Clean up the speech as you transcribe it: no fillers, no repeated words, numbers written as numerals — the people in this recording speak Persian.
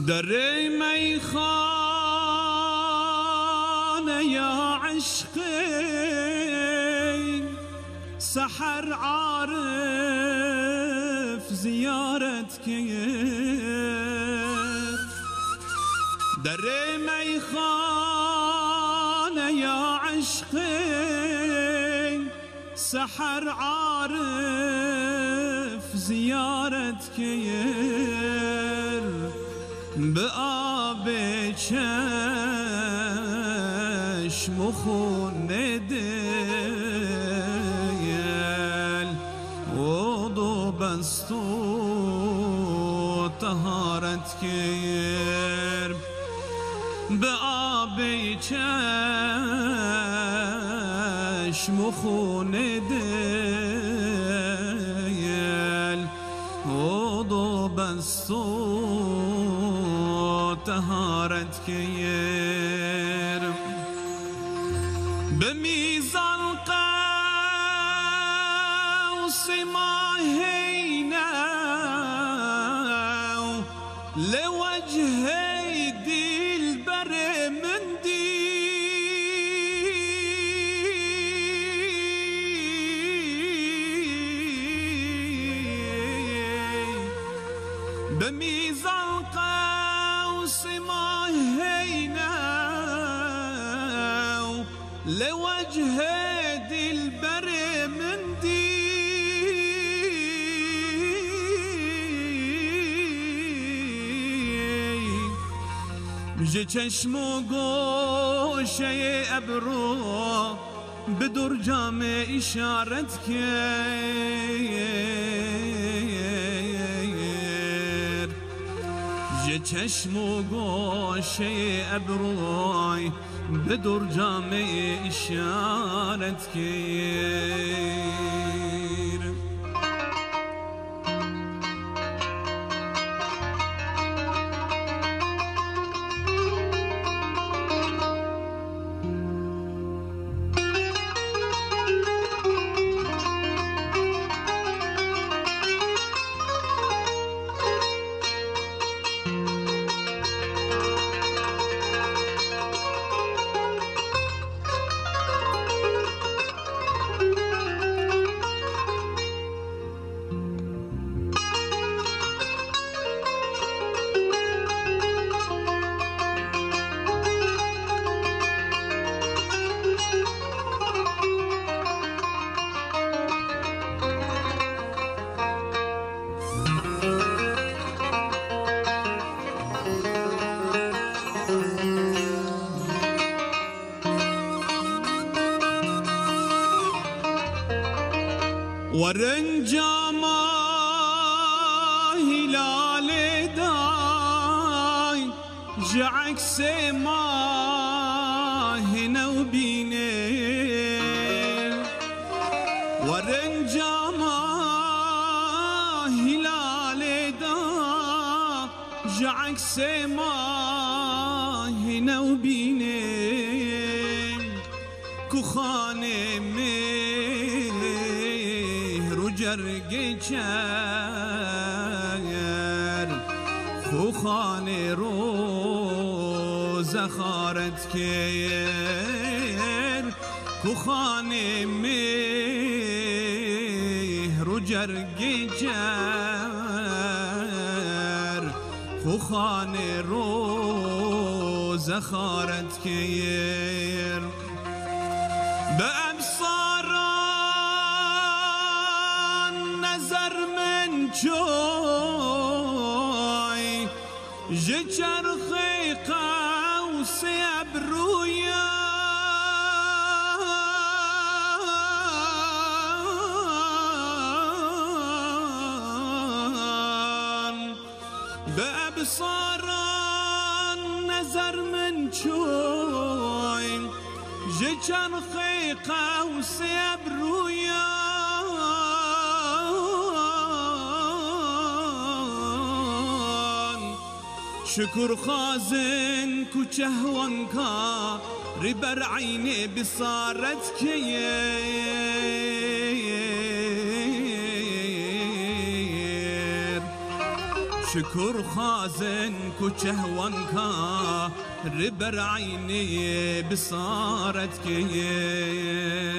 در میخانه یا عشقی سحر عارف زیارت کرد. در میخانه یا عشقی سحر عارف زیارت کرد. به آب چشم و خون دل وضو بست و طهارت کرد. به آب چشم و خون دل وضو بست و طهارت کرد. به میزان قوس ماهینه لوجه دلبر من به میزان قوس ماهینه لوجه دلبر من ج چشم و گوشه ابرو به در جام اشارت کرد. ج چشم و گوشه ابروی به در جام اشارت کرد. ورنجاما هلال داي جعكس ماه نوبيني. ورنجاما هلال داي جعكس ماه نوبيني. كخاني جرگ چر خوخان روز خارت کر. خوخان مهر و جرگ چر خوخان روز خارت کر. به نظر من جوی ج چرخی قوس ابرویان. به ابصاران نظر من جوی ج چرخی قوس ابرویان. شكر خازن كوچهوان کا ربر عيني بصارت كير. شكر خازن كوچه وانكا ربر عيني بصارت كير